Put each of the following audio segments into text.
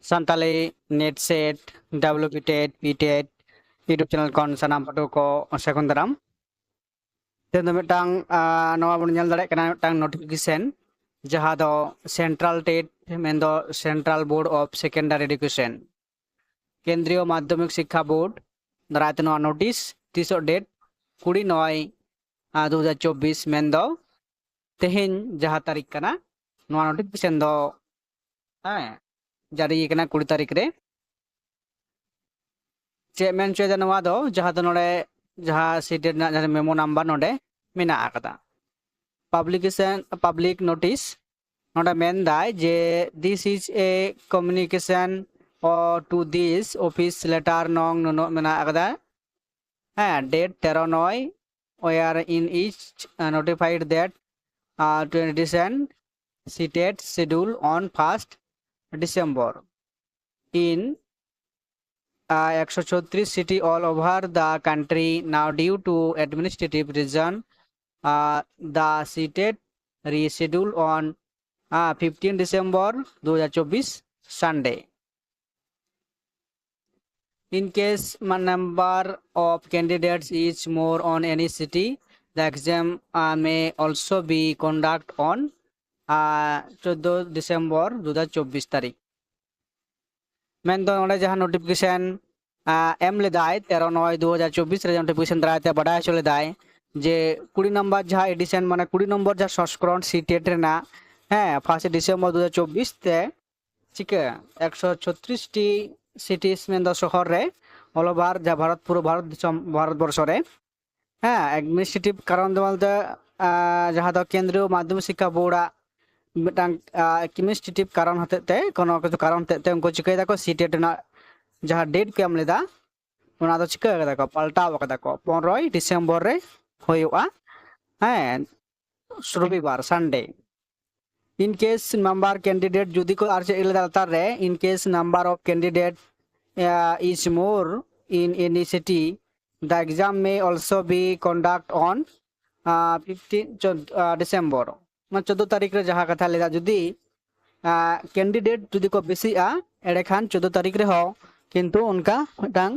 Santali NET SET WP TET PTET YouTube channel कौन सानाम पटो को सेकंड दाराम तेन मिटांग नवा बन नेल दाड़े कना मिटांग नोटिफिकेशन जहां दो सेंट्रल टेट मेंदो central board of secondary education केंद्रीय माध्यमिक शिक्षा बोर्ड दारायते नवा नोटिस तीसो डेट 29/2024 मेंदो तेहेन जहां तारीख कना नवा नोटिफिकेशन दो जारी कना 20 तारीख रे चे मेन चोय नवा दो जहां दो नोडे जहां सीटेट ना जहां मेमो नंबर नोडे मेना आकदा पब्लिकेशन पब्लिक नोटिस नोडे मेन दाय जे this is a communication or to this office letter nong no mena akada date 13/9 where in each notified that to edition seated schedule on 1st December in 136 city all over the country. Now due to administrative reason the seated reschedule on 15 December 2024 Sunday. In case number of candidates is more on any city, the exam may also be conducted on 14 December 2024 तारीख main दो नोडे जहां notification M लेदाय 13/9/2024 रे notification द्वारा बड़ा चले दाय जे 20 number जहां addition माने 20 नंबर जहां संस्करण सीटेट रेना 1 डिसेम्बर 2024 ते चिके 136 टी सिटीज में दो शहर रे ऑल ओवर जा भारत पूरा भारतवर्ष रे एडमिनिस्ट्रेटिव कारण दो बोलते जहां दो केंद्रीय माध्यमिक शिक्षा बोर्ड मिटांग एडमिनिस्ट्रेटिव कारण हतेते कोनो किछु कारण हतेते उनको चिकै दाको सीटेट ना जहां डेट को एम लेदा ओना दो चिकै कदा को पलटाव कदा को 15 डिसेम्बर रे होयुआ रविवार Sunday in case number candidate judi ko arche iladatar re in case number of candidate is more in any city the exam may also be conduct on 15 December man 14 तारीख रे जहां कथा लेदा जदी कैंडिडेट जदी को बेसी आ एडे खान 14 तारीख रे हो किंतु उनका मिटांग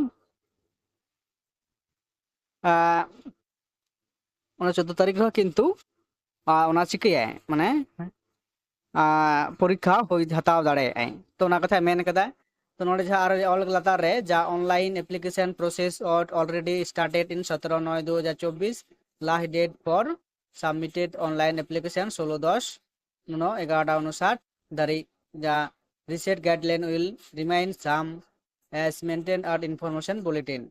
14 तारीख रे किंतु ओना चिकया माने परीक्षा होई हताव दाड़े तो ना कथा मेन कदा तो नोडे जहां ऑल लतार रे जा online application process already started in 17/9/2024 last date for submitted online application 16/10/11:59 दारी जा rest guideline will remain same as maintain at information bulletin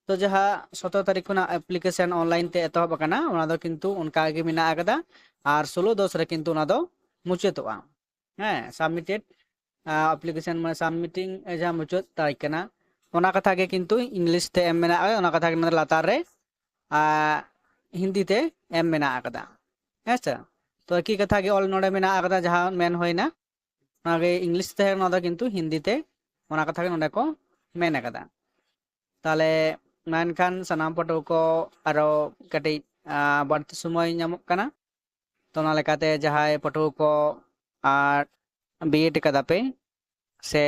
तो जहां 17 तारीख ना एप्लीकेशन ऑनलाइन ते एतहब कना ओना दो किंतु उनका गे मिना आकदा और 16/10 रे किंतु ओना दो मुचादोआ सबमिटेड एप्लीकेशन में सबमिटिंग जहां मुचाद तारीख कना ओना कथा गे किंतु इंग्लिश ते एम मेना ओना कथा गे लातार रे हिंदी ते एम मेना आकदा हेसा तो की कथा गे ऑल नोडे मेना आकदा जहां मेन होइना ओना गे इंग्लिश ते ओना दो किंतु हिंदी ते ओना कथा गे नोडे को मेन आकदा ताले मेनखान सनाम पटो को आरो कटि बढ़ती समय नामक कना तो ना लेकाते जहां पटो को बीएड कदा पे से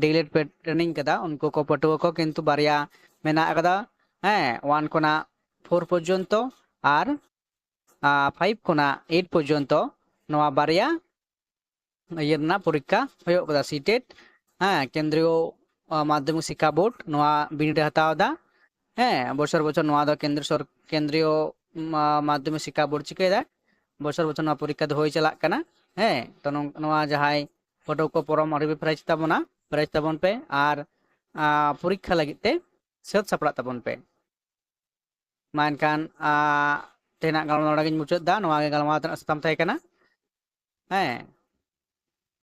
डीलेट पे ट्रेनिंग कदा उनको को पटो को किंतु बारिया मेना कदा 1 कोना 4 पर्यंतो और 5 कोना 8 पर्यंतो नवा बारिया येरना परीक्षा होयो कदा सीटेट केंद्रीय माध्यमिक शिक्षा बोर्ड नवा बीएड हतावदा बছর বছর नवा दो केंद्रीय माध्यमिक शिक्षा बोर्ड चिकेदा बছর বছর नवा परीक्षा दो होई चला कना तो नवा जहाय फोटो को परम अरबी प्राइज ताबन पे और परीक्षा लगिते सत सपड़ा ताबन पे मानकान तेना गालमा नोडा गिन मुचाद दा नवा गे गालमा तना सताम थाय कना